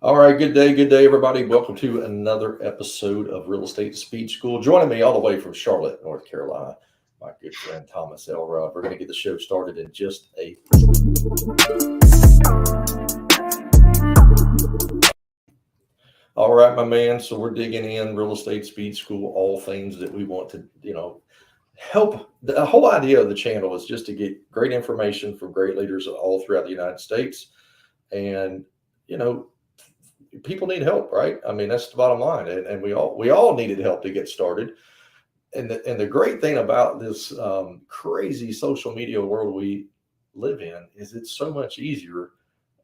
All right, good day, everybody. Welcome to another episode of Real Estate Speed School. Joining me all the way from Charlotte, North Carolina, my good friend Thomas Elrod. We're going to get the show started in just a. All right, my man. So we're digging in Real Estate Speed School, all things that we want to, help. The whole idea of the channel is just to get great information from great leaders all throughout the United States, and you know people need help, right? I mean, that's the bottom line, and we all needed help to get started. And the great thing about this crazy social media world we live in is it's so much easier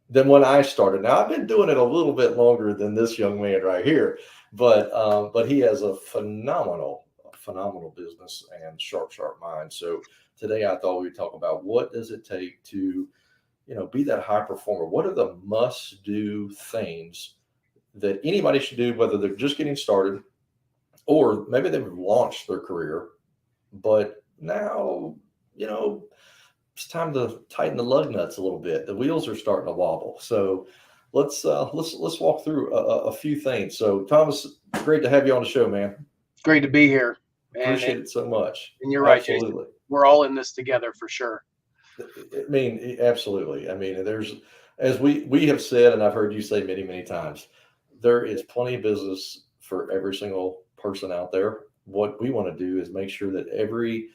than when I started. Now I've been doing it a little bit longer than this young man right here, but he has a phenomenal business and sharp mind. So today I thought we'd talk about what does it take to be that high performer. What are the must do things that anybody should do, whether they're just getting started or maybe they've launched their career, but now, you know, it's time to tighten the lug nuts a little bit. The wheels are starting to wobble. So let's walk through a few things. So Thomas, great to have you on the show, man. Great to be here. Appreciate it so much. And you're right, Absolutely. Jason. We're all in this together for sure. I mean, absolutely. I mean, there's, as we have said, and I've heard you say many times, there is plenty of business for every single person out there. What we want to do is make sure that every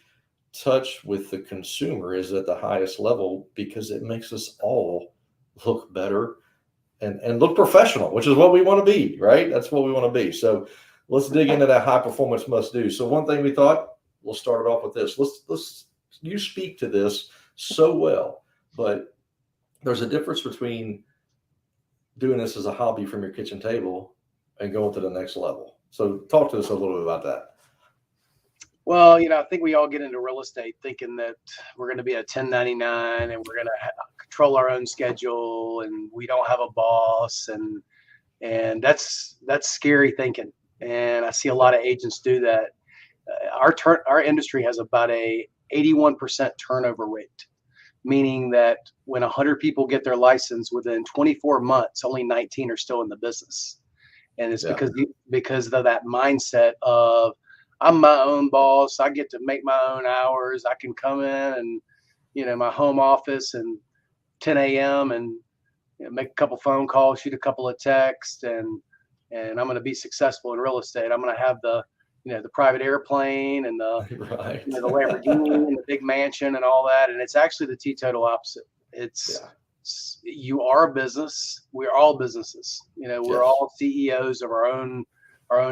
touch with the consumer is at the highest level because it makes us all look better and look professional, which is what we want to be, right? That's what we want to be. So let's dig into that high performance must do. So one thing we thought, we'll start it off with this. Let's you speak to this so well, but there's a difference between doing this as a hobby from your kitchen table and going to the next level. So talk to us a little bit about that. Well, I think we all get into real estate thinking that we're going to be a 1099 and we're going to control our own schedule and we don't have a boss, and that's scary thinking. And I see a lot of agents do that. Our industry has about a 81% turnover rate, meaning that when 100 people get their license within 24 months, only 19 are still in the business. And it's because of that mindset of I'm my own boss. I get to make my own hours. I can come in and, my home office and 10 a.m. and make a couple phone calls, shoot a couple of texts, and I'm going to be successful in real estate. I'm going to have the private airplane and the Right. the Lamborghini and the big mansion and all that. And it's actually the teetotal opposite. You are a business. We're all businesses. We're all CEOs of our own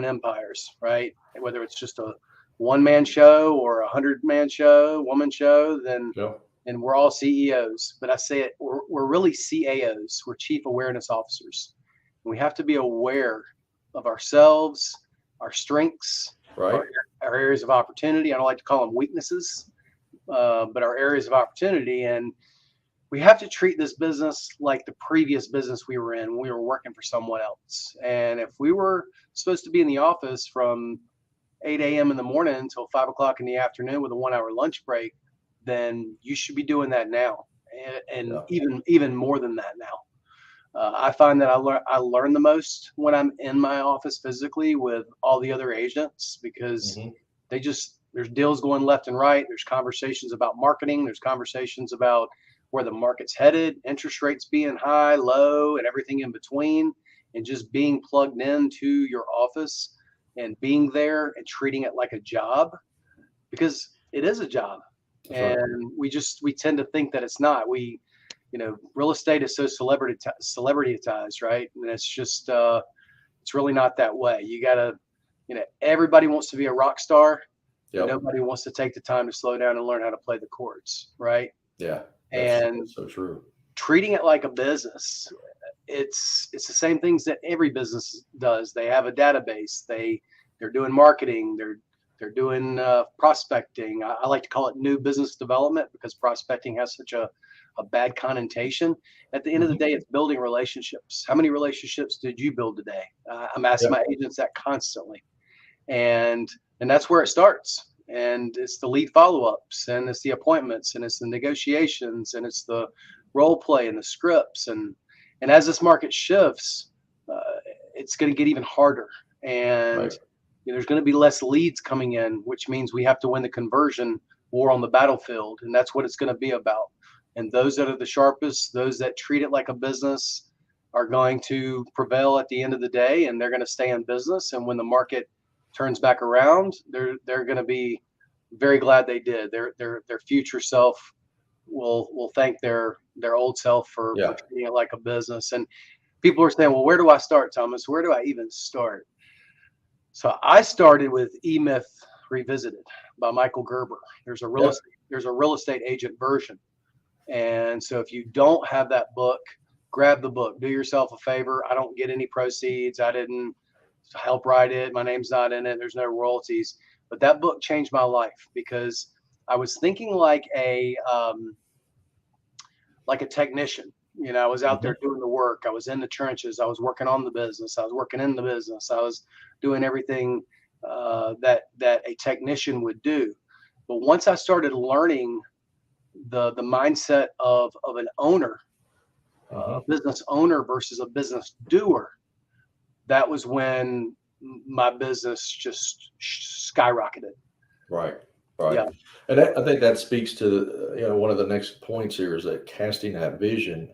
empires, right? And whether it's just a one-man show or 100-man show, woman show, then and we're all CEOs. But I say it, we're really CAOs. We're chief awareness officers. And we have to be aware of ourselves, our strengths, right, our areas of opportunity. I don't like to call them weaknesses, but our areas of opportunity. And we have to treat this business like the previous business we were in when we were working for someone else. And if we were supposed to be in the office from 8 a.m. in the morning until 5 o'clock in the afternoon with a 1-hour lunch break, then you should be doing that now, and even more than that now. I find that I learn the most when I'm in my office physically with all the other agents, because there's deals going left and right. There's conversations about marketing. There's conversations about where the market's headed, interest rates being high, low, and everything in between, and just being plugged into your office and being there and treating it like a job, because it is a job. That's and right. we tend to think that it's not. Real estate is so celebrityized, right? And it's just it's really not that way. You gotta, everybody wants to be a rock star. Yep. Nobody wants to take the time to slow down and learn how to play the chords, right? Yeah. That's so true. Treating it like a business, it's the same things that every business does. They have a database. They're doing marketing. They're doing prospecting. I like to call it new business development, because prospecting has such a bad connotation. At the end of the day, it's building relationships. How many relationships did you build today? I'm asking my agents that constantly, and that's where it starts. And it's the lead follow-ups, and it's the appointments, and it's the negotiations, and it's the role play and the scripts. And as this market shifts, it's going to get even harder. And Right. there's going to be less leads coming in, which means we have to win the conversion war on the battlefield. And that's what it's going to be about. And those that are the sharpest, those that treat it like a business, are going to prevail at the end of the day, and they're going to stay in business. And when the market turns back around, they're going to be very glad they did. Their future self will thank their old self for Yeah. treating it like a business. And people are saying, well, where do I start, Thomas? Where do I even start? So I started with E-Myth Revisited by Michael Gerber. There's a real estate agent version. And so if you don't have that book, grab the book. Do yourself a favor. I don't get any proceeds. I didn't help write it. My name's not in it. There's no royalties. But that book changed my life because I was thinking like a technician. I was out there doing the work. I was in the trenches. I was working on the business. I was working in the business. I was doing everything that a technician would do. But once I started learning the mindset of an owner, a business owner versus a business doer, that was when my business just skyrocketed. Right. Right. Yeah. And I think that speaks to, one of the next points here is that casting that vision.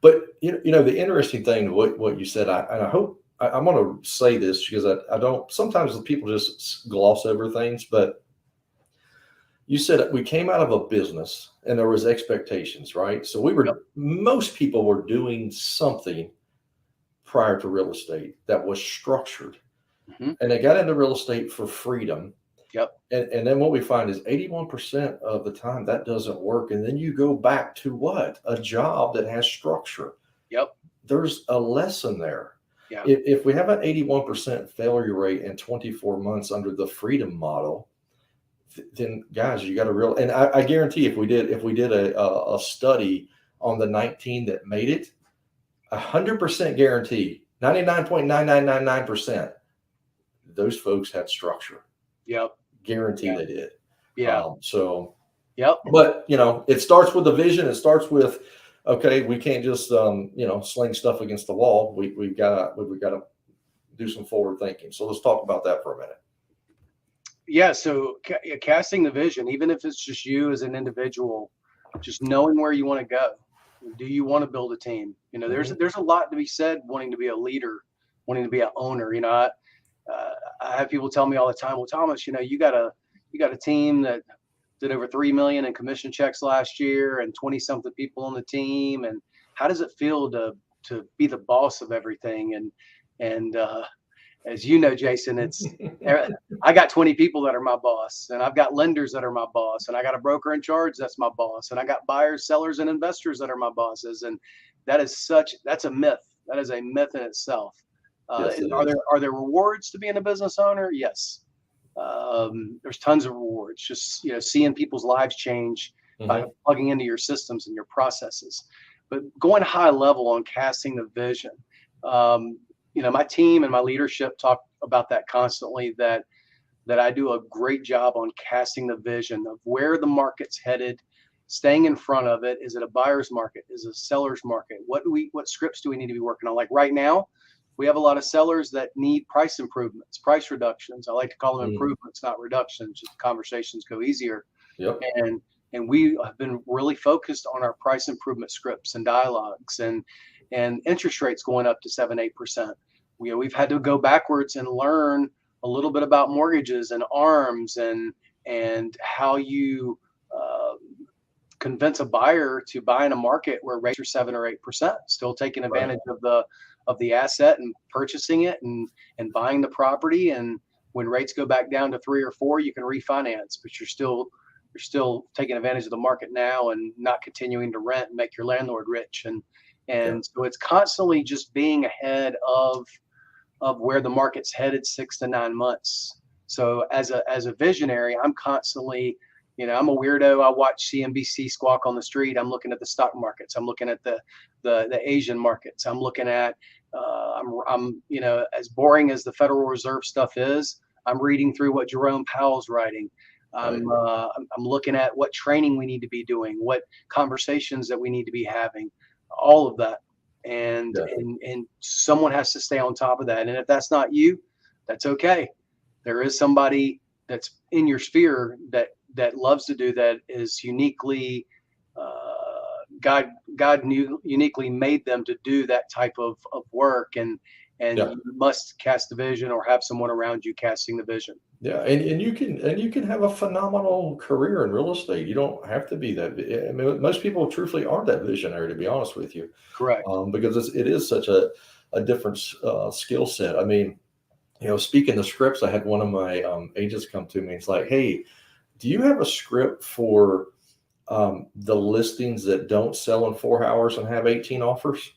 But the interesting thing, what you said, and I hope I'm going to say this because I don't, sometimes the people just gloss over things, but you said that we came out of a business and there was expectations, right? So most people were doing something prior to real estate that was structured, and they got into real estate for freedom. Yep. And then what we find is 81% of the time that doesn't work. And then you go back to what? A job that has structure. Yep. There's a lesson there. Yeah. If we have an 81% failure rate in 24 months under the freedom model, then guys, you got to real. And I guarantee if we did a study on the 19 that made it, 100% guarantee, 99.9999%, those folks had structure. Yep. Guarantee they did. Yeah. Yep. But it starts with the vision. It starts with, okay, we can't just sling stuff against the wall. We've got to do some forward thinking. So let's talk about that for a minute. Yeah. So casting the vision, even if it's just you as an individual, just knowing where you want to go. Do you want to build a team? There's a lot to be said wanting to be a leader, wanting to be an owner. I have people tell me all the time, well, Thomas, you got a team that did over 3 million in commission checks last year and 20 something people on the team. And how does it feel to be the boss of everything? And as you know, Jason, I got 20 people that are my boss, and I've got lenders that are my boss, and I got a broker in charge that's my boss, and I got buyers, sellers, and investors that are my bosses. And that's a myth. That is a myth in itself. Yes, are there rewards to being a business owner? Yes. There's tons of rewards. Just seeing people's lives change by plugging into your systems and your processes. But going high level on casting the vision, my team and my leadership talk about that constantly. That I do a great job on casting the vision of where the market's headed, staying in front of it. Is it a buyer's market? Is it a seller's market? What scripts do we need to be working on? Like right now, we have a lot of sellers that need price improvements, price reductions. I like to call them improvements, not reductions. Just conversations go easier. Yep. And we have been really focused on our price improvement scripts and dialogues, and interest rates going up to 7-8%. We've had to go backwards and learn a little bit about mortgages and ARMs and how you convince a buyer to buy in a market where rates are 7 or 8%, still taking advantage of the asset and purchasing it and buying the property. And when rates go back down to 3 or 4, you can refinance, but you're still taking advantage of the market now and not continuing to rent and make your landlord rich. So it's constantly just being ahead of where the market's headed 6 to 9 months. So as a visionary, I'm constantly, I'm a weirdo. I watch CNBC squawk on the street. I'm looking at the stock markets. I'm looking at the Asian markets. I'm looking at, I'm as boring as the Federal Reserve stuff is, I'm reading through what Jerome Powell's writing. I'm looking at what training we need to be doing, what conversations that we need to be having, all of that. Yeah. and someone has to stay on top of that. And if that's not you, that's okay. There is somebody that's in your sphere that loves to do that, is uniquely God uniquely made them to do that type of work, and Yeah. you must cast the vision or have someone around you casting the vision. Yeah, and you can have a phenomenal career in real estate. You don't have to be that. I mean, most people truthfully aren't that visionary, to be honest with you, Correct. because it is such a different skill set. I mean, speaking of scripts, I had one of my agents come to me. It's like, hey, do you have a script for the listings that don't sell in 4 hours and have 18 offers?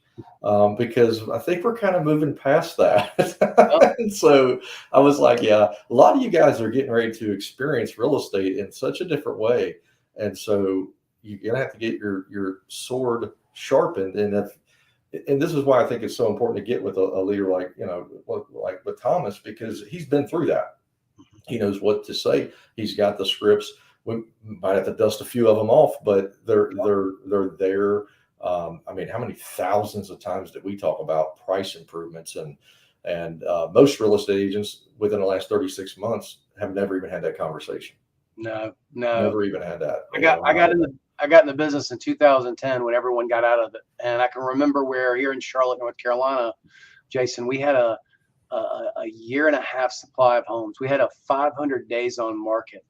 Because I think we're kind of moving past that. Well, And so I was like, yeah, a lot of you guys are getting ready to experience real estate in such a different way. And so you're going to have to get your sword sharpened. And this is why I think it's so important to get with a leader like, like with Thomas, because he's been through that. He knows what to say. He's got the scripts. We might have to dust a few of them off, but they're there. I mean, how many thousands of times did we talk about price improvements, and most real estate agents within the last 36 months have never even had that conversation. no. Never even had that. I got in the business in 2010 when everyone got out of it, and I can remember where here in Charlotte, North Carolina, Jason, we had a year and a half supply of homes. We had a 500 days on market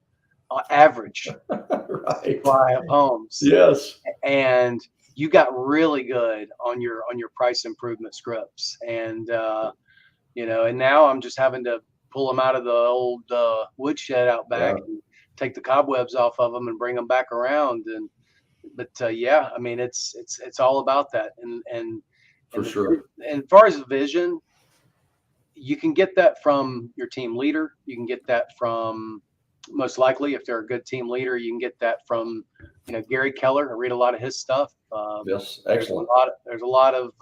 average Right. supply of homes. Yes. And you got really good on your price improvement scripts, and and now I'm just having to pull them out of the old woodshed out back, Yeah. and take the cobwebs off of them and bring them back around. But yeah, I mean, it's all about that. For sure. And as far as vision, you can get that from your team leader. You can get that from, most likely, if they're a good team leader, you can get that from, Gary Keller. I read a lot of his stuff. Yes. Excellent. There's a lot of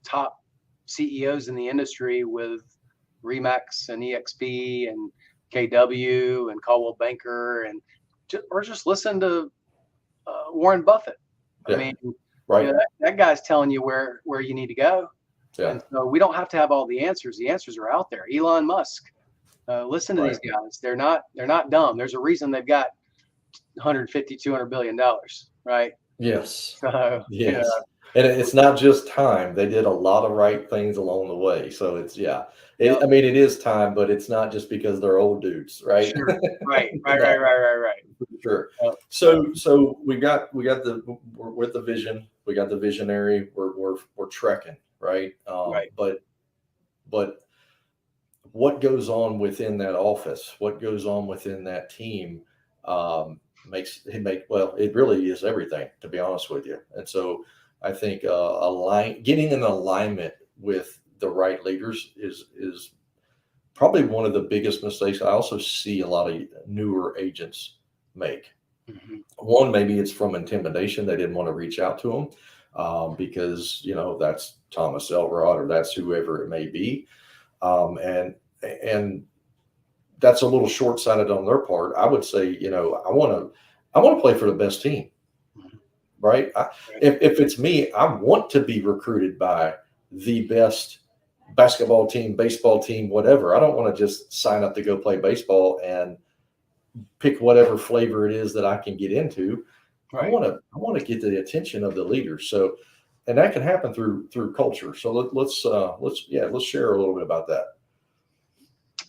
top CEOs in the industry with Remax and EXP and KW and Caldwell Banker, or just listen to Warren Buffett. Yeah. I mean, Right. that guy's telling you where you need to go. Yeah. And so we don't have to have all the answers. The answers are out there. Elon Musk. Listen to these guys. They're not dumb. There's a reason they've got 150, $200 billion, right? Yes. So, Yes. And it's not just time. They did a lot of right things along the way. So it's, yeah. Yep. I mean, it is time, but it's not just because they're old dudes, right? Sure. Right. Sure. Yep. So we're with the vision. We got the visionary. We're trekking, right? Right. But what goes on within that office? What goes on within that team? It really is everything, to be honest with you. And so I think getting in alignment with the right leaders is probably one of the biggest mistakes I also see a lot of newer agents make. Mm-hmm. One, maybe it's from intimidation. They didn't want to reach out to them because that's Thomas Elrod or that's whoever it may be, and that's a little short-sighted on their part. I would say, I want to play for the best team, right? If it's me, I want to be recruited by the best basketball team, baseball team, whatever. I don't want to just sign up to go play baseball and pick whatever flavor it is that I can get into. Right. I want to get the attention of the leaders. So, and that can happen through culture. So let's share a little bit about that.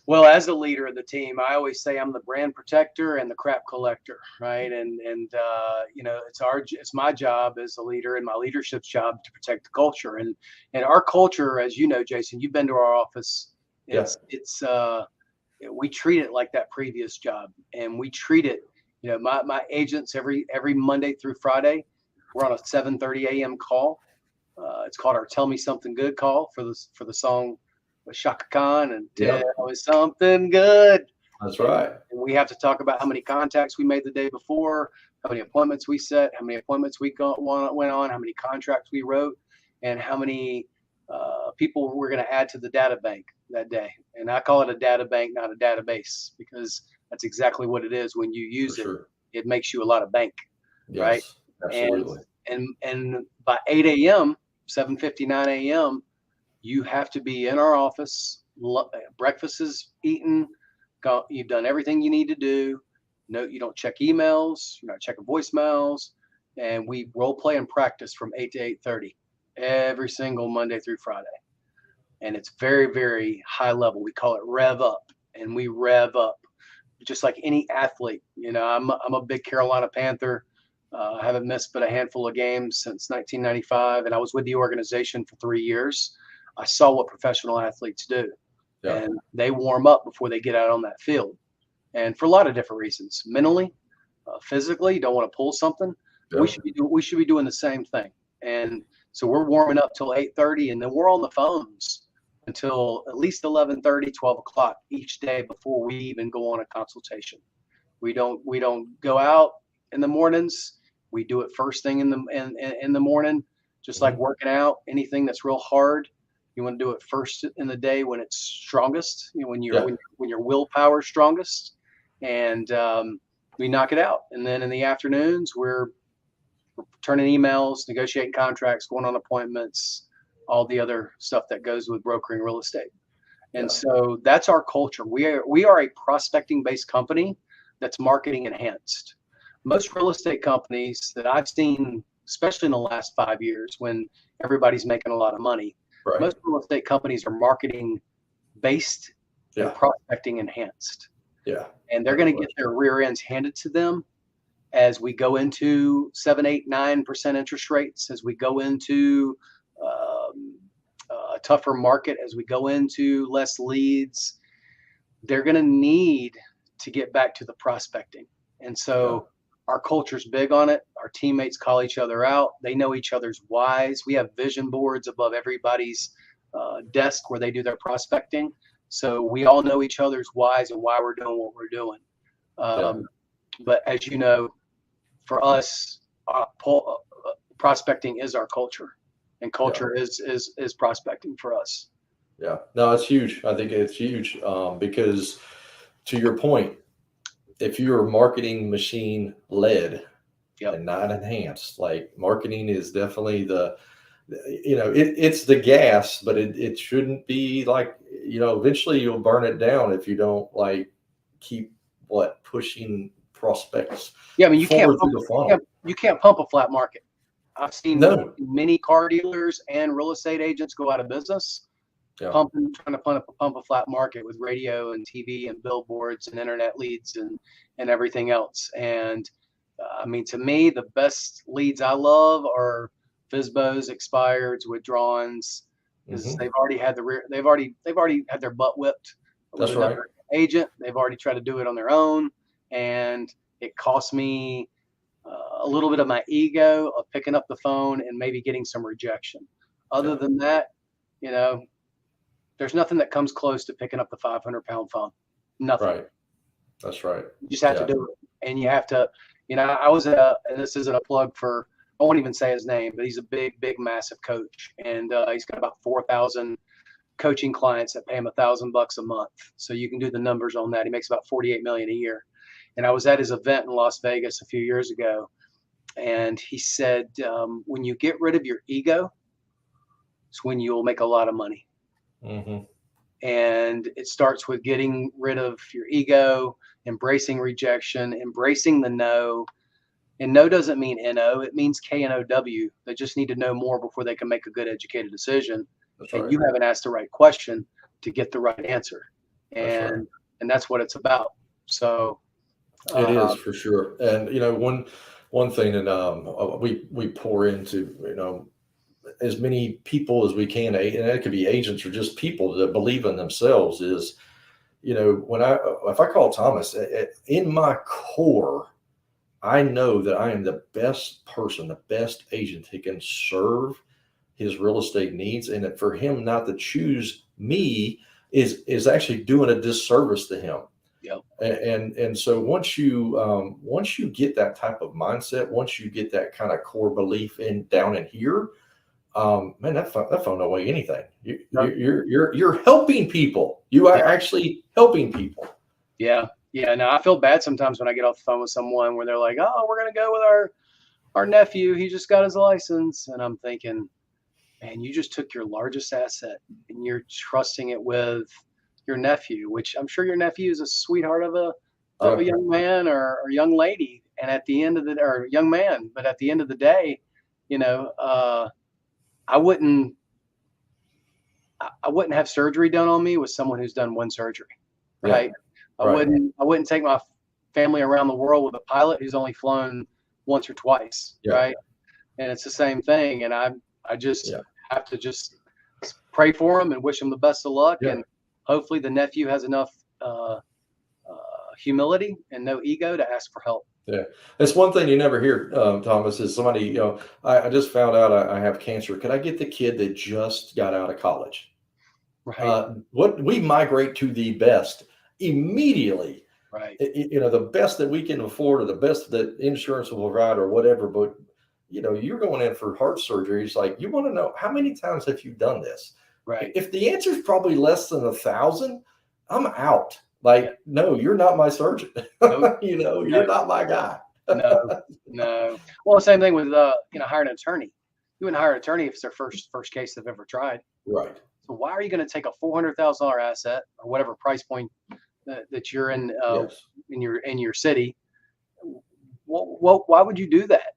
Well, as the leader of the team, I always say I'm the brand protector and the crap collector, right? And it's my job as a leader and my leadership's job to protect the culture. And our culture, as you know, Jason, you've been to our office. We treat it like that previous job, and we treat it. My agents every Monday through Friday, we're on a 7:30 a.m. call. It's called our "Tell Me Something Good" call for the song with Shaka Khan and "Tell Me Something Good." That's right. And we have to talk about how many contacts we made the day before, how many appointments we set, how many appointments we went on, how many contracts we wrote, and how many people we're going to add to the data bank that day. And I call it a data bank, not a database, because that's exactly what it is. When you use it, it makes you a lot of bank, right? Absolutely. And by 8 a.m., 7:59 a.m., you have to be in our office. Breakfast is eaten. You've done everything you need to do. No, you don't check emails. You're not checking voicemails. And we role play and practice from 8 to 8:30 every single Monday through Friday. And it's very, very high level. We call it rev up, and we rev up just like any athlete. I'm a big Carolina Panther. I haven't missed but a handful of games since 1995, and I was with the organization for 3 years. I saw what professional athletes do, and they warm up before they get out on that field, and for a lot of different reasons. Mentally, physically, you don't want to pull something. We should be doing the same thing, and so we're warming up till 8:30, and then we're on the phones until at least 11:30, 12 o'clock each day before we even go on a consultation. We don't go out in the mornings. We do it first thing in the morning, just like working out. Anything that's real hard, you want to do it first in the day when it's strongest. When your willpower is strongest, and we knock it out. And then in the afternoons, we're turning emails, negotiating contracts, going on appointments, all the other stuff that goes with brokering real estate. And so that's our culture. We are a prospecting based company that's marketing enhanced. Most real estate companies that I've seen, especially in the last 5 years when everybody's making a lot of money, most real estate companies are marketing based and prospecting enhanced. And they're going to get their rear ends handed to them as we go into 7, 8, 9% interest rates, as we go into a tougher market, as we go into less leads. They're going to need to get back to the prospecting. And so our culture's big on it. Our teammates call each other out. They know each other's whys. We have vision boards above everybody's desk where they do their prospecting. So we all know each other's whys and why we're doing what we're doing. But as you know, for us, prospecting is our culture, and culture is prospecting for us. Yeah, no, it's huge. I think it's huge because, to your point, if you're marketing machine led and not enhanced, like marketing is definitely it's the gas, but it shouldn't be like, eventually you'll burn it down if you don't keep pushing prospects. Yeah, I mean, you can't pump a flat market. I've seen many car dealers and real estate agents go out of business, trying to pump a flat market with radio and TV and billboards and internet leads and everything else. And I mean, to me, the best leads I love are FSBOs, expireds, withdrawals, because they've already had their butt whipped with another agent. They've already tried to do it on their own, and it cost me a little bit of my ego of picking up the phone and maybe getting some rejection. Other than that, there's nothing that comes close to picking up the 500-pound phone. Nothing. Right. That's right. You just have to do it, and you have to. I was and this isn't a plug for. I won't even say his name, but he's a big, massive coach, and he's got about 4,000 coaching clients that pay him $1,000 a month. So you can do the numbers on that. He makes about $48 million a year. And I was at his event in Las Vegas a few years ago, and he said, when you get rid of your ego, it's when you'll make a lot of money. And it starts with getting rid of your ego, embracing rejection, embracing the no. And no doesn't mean N-O, it means K-N-O-W. They just need to know more before they can make a good educated decision. You haven't asked the right question to get the right answer. And that's what it's about. So it is for sure. And one thing that we pour into as many people as we can, and it could be agents or just people that believe in themselves, is if I call Thomas, in my core, I know that I am the best person, the best agent who can serve his real estate needs, and that for him not to choose me is actually doing a disservice to him. And so once you get that type of mindset, once you get that kind of core belief down in here, man, that phone don't weigh anything. You're helping people. You are actually helping people. Yeah. No, I feel bad sometimes when I get off the phone with someone where they're like, "Oh, we're gonna go with our nephew, he just got his license. And I'm thinking, man, you just took your largest asset and you're trusting it with your nephew, which I'm sure your nephew is a sweetheart of a Yeah. young man or young lady. And at the end of the or young man, but at the end of the day, you know, I wouldn't I wouldn't have surgery done on me with someone who's done one surgery, Yeah. right? Right. I wouldn't take my family around the world with a pilot who's only flown once or twice, Yeah. right? And it's the same thing. And I just Yeah. have to just pray for him and wish him the best of luck. Yeah. And hopefully the nephew has enough uh, humility and no ego to ask for help. Yeah, it's one thing you never hear, Thomas, is somebody, I just found out I have cancer. Could I get the kid that just got out of college? Right, What we migrate to the best immediately, right, the best that we can afford or the best that insurance will provide or whatever. But, you're going in for heart surgery. It's like, you want to know how many times have you done this? right. If the answer is probably less than 1,000, I'm out. Yeah, Like, no, you're not my surgeon. no, no, You're not my guy. no, no. Well, same thing with hiring an attorney. You wouldn't hire an attorney if it's their first case they've ever tried. Right. So why are you going to take a $400,000 asset or whatever price point that you're Yes. in your city? Why would you do that?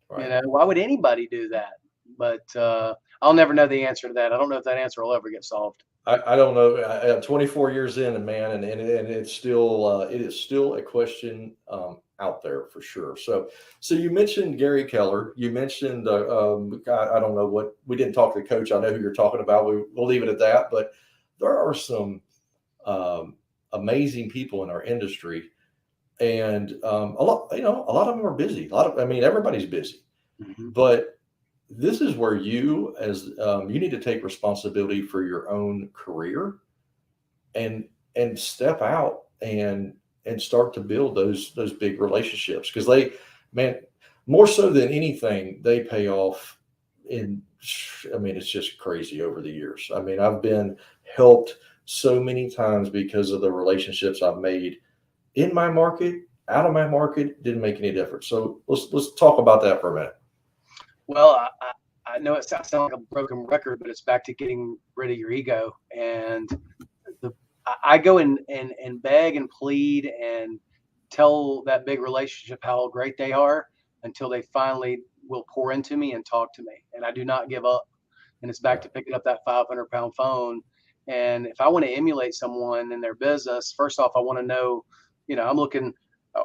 Right. Why would anybody do that? But I'll never know the answer to that. I don't know if that answer will ever get solved. I don't know. I'm 24 years in, and man, and it is still a question out there for sure. So you mentioned Gary Keller. You mentioned I don't know what we didn't talk to the coach. I know who you're talking about. We'll leave it at that. But there are some amazing people in our industry, and a lot of them are busy. Everybody's busy, Mhm. but this is where you need to take responsibility for your own career and step out and start to build those big relationships, because man, more so than anything, they pay off in. It's just crazy over the years. I've been helped so many times because of the relationships I've made in my market, out of my market. Didn't make any difference. So let's talk about that for a minute. Well, I know it sounds like a broken record, but it's back to getting rid of your ego. And I go and beg and plead and tell that big relationship how great they are until they finally will pour into me and talk to me. And I do not give up. And it's back Yeah. to picking up that 500-pound phone. And if I want to emulate someone in their business, first off, I want to know, I'm looking.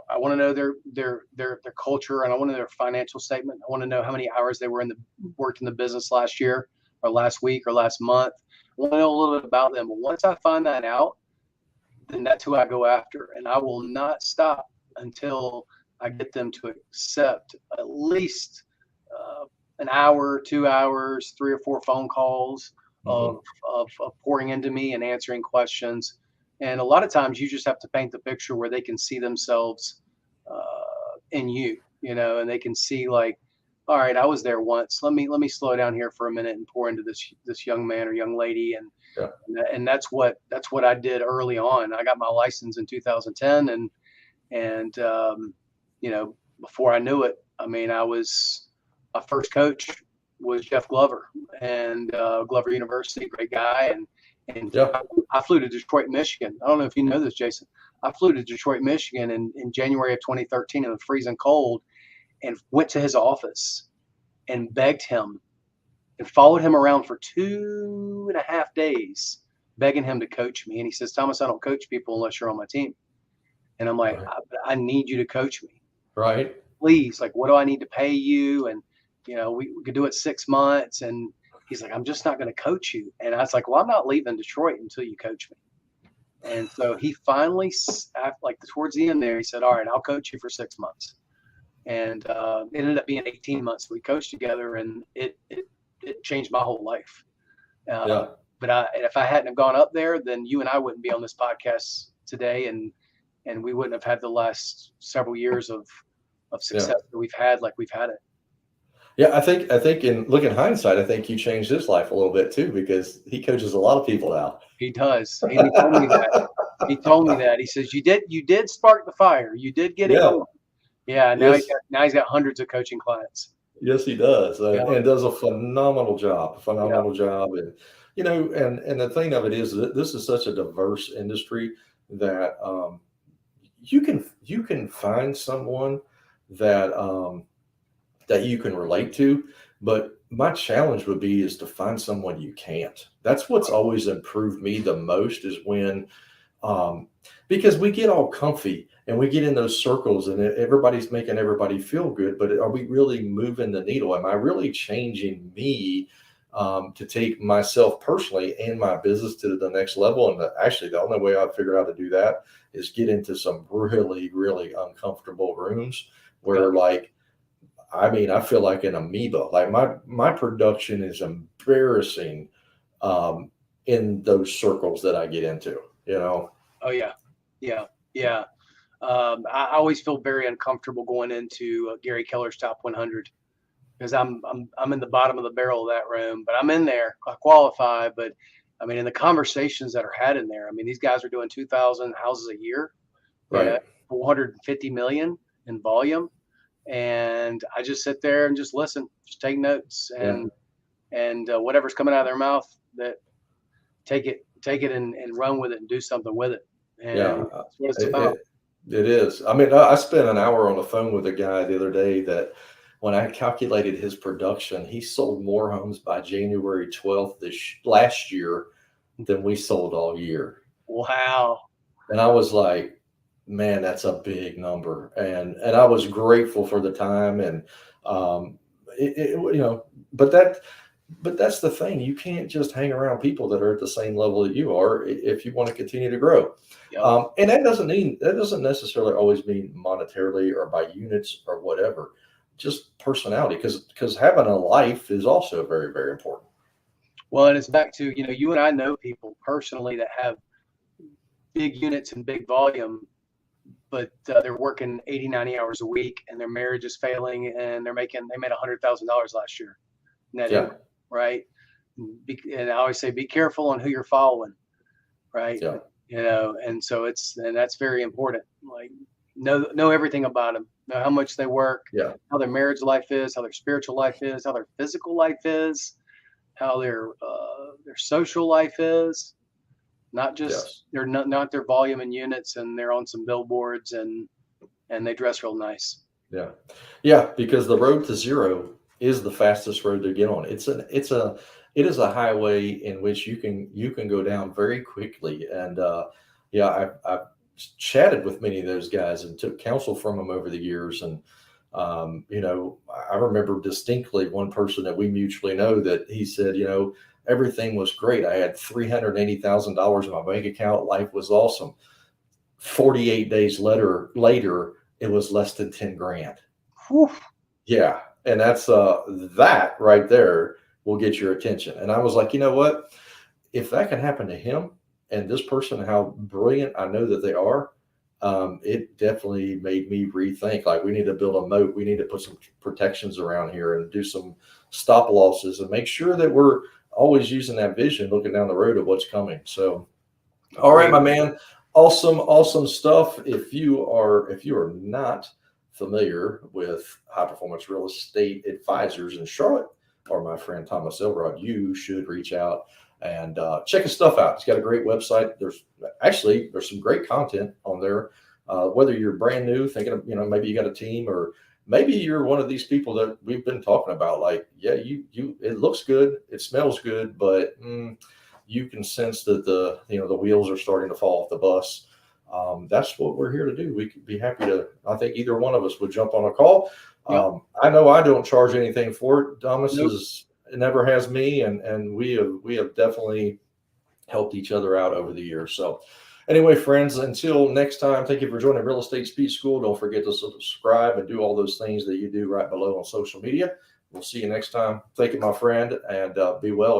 I want to know their culture, and I want to know their financial statement. I want to know how many hours they worked in the business last year, or last week, or last month. I want to know a little bit about them. But once I find that out, then that's who I go after, and I will not stop until I get them to accept at least an hour, 2 hours, 3 or 4 phone calls Hmm. of pouring into me and answering questions. And a lot of times you just have to paint the picture where they can see themselves in you, and they can see like, all right, I was there once. Let me slow down here for a minute and pour into this young man or young lady. Yeah. And that's what I did early on. I got my license in 2010, and before I knew it, I was my first coach was Jeff Glover, and Glover University, great guy, and Yeah. I flew to Detroit, Michigan. I don't know if you know this, Jason. I flew to Detroit, Michigan in January of 2013 in the freezing cold, and went to his office and begged him and followed him around for 2.5 days, begging him to coach me. And he says, Thomas, I don't coach people unless you're on my team. And I'm like, Right. I need you to coach me. Right. Please, like, what do I need to pay you? And, we could do it 6 months. And he's like, I'm just not going to coach you. And I was like, well, I'm not leaving Detroit until you coach me. And so he finally, like towards the end there, he said, all right, I'll coach you for 6 months. And it ended up being 18 months. We coached together, and it changed my whole life. Yeah. But if I hadn't have gone up there, then you and I wouldn't be on this podcast today, and we wouldn't have had the last several years of Yeah. success that we've had like we've had it. Yeah, I think in looking hindsight, I think you changed his life a little bit too, because he coaches a lot of people now. He does. And he told me that. He told me that. He says, you did spark the fire. You did get it Yeah. going. Yeah, Yes, now he's got hundreds of coaching clients. yes, he does, Yeah, and does a phenomenal job, yeah, phenomenal job. And and the thing of it is that this is such a diverse industry that you can find someone that that you can relate to. But my challenge would be is to find someone you can't. That's what's always improved me the most is when um, because we get all comfy and we get in those circles and everybody's making everybody feel good, but are we really moving the needle? Am I really changing me to take myself personally and my business to the next level? And actually, the only way I've figured out to do that is get into some really, really uncomfortable rooms yeah. where, like, I mean, I feel like an amoeba. Like my production is embarrassing um, in those circles that I get into. You know. Oh yeah, yeah, yeah. I always feel very uncomfortable going into Gary Keller's top 100 because I'm in the bottom of the barrel of that room, but I'm in there. I qualify, but I mean, in the conversations that are had in there, I mean, these guys are doing 2,000 houses a year, you know, Right. 450 million in volume, and I just sit there and just listen, just take notes, Yeah. and whatever's coming out of their mouth, that take it and run with it and do something with it, Yeah. and that's what it's It, about. it, it is. I mean, I spent an hour on the phone with a guy the other day that when I calculated his production, he sold more homes by January 12th last year than we sold all year. Wow. And I was like, man, that's a big number. And I was grateful for the time. And um, but that's the thing. You can't just hang around people that are at the same level that you are if you want to continue to grow. Yep. And that doesn't necessarily always mean monetarily or by units or whatever. Just personality, because having a life is also very, very important. Well, and it's back to, you and I know people personally that have big units and big volume, but they're working 80, 90 hours a week and their marriage is failing and they made $100,000 last year net Yeah, income, right? And I always say, be careful on who you're following, right? yeah, And so and that's very important. Like, know everything about them, know how much they work, yeah, how their marriage life is, how their spiritual life is, how their physical life is, how their social life is. Not just yes. they're not their volume in units, and they're on some billboards and they dress real nice. Yeah. Yeah, because the road to zero is the fastest road to get on. It is a highway in which you can go down very quickly. And yeah, I've chatted with many of those guys and took counsel from them over the years. And I remember distinctly one person that we mutually know that he said, everything was great. I had $380,000 in my bank account. Life was awesome. 48 days later, it was less than 10 grand. Whew. Yeah. And that right there will get your attention. And I was like, you know what? If that can happen to him and this person, how brilliant I know that they are, it definitely made me rethink. Like, we need to build a moat. We need to put some protections around here and do some stop losses and make sure that we're always using that vision, looking down the road of what's coming. So, all right, Agreed. my man. Awesome, awesome stuff. If you are not familiar with High Performance Real Estate Advisors in Charlotte, or my friend Thomas Elrod, you should reach out and check his stuff out. He's got a great website. There's some great content on there. Whether you're brand new, thinking of, maybe you got a team, or maybe you're one of these people that we've been talking about. Like, yeah, it looks good, it smells good, but you can sense that the wheels are starting to fall off the bus. That's what we're here to do. We could be happy to. I think either one of us would jump on a call. Yep. I know I don't charge anything for it. Thomas Nope. never has me, and we have definitely helped each other out over the years. So anyway, friends, until next time, thank you for joining Real Estate Speed School. Don't forget to subscribe and do all those things that you do right below on social media. We'll see you next time. Thank you, my friend, and be well.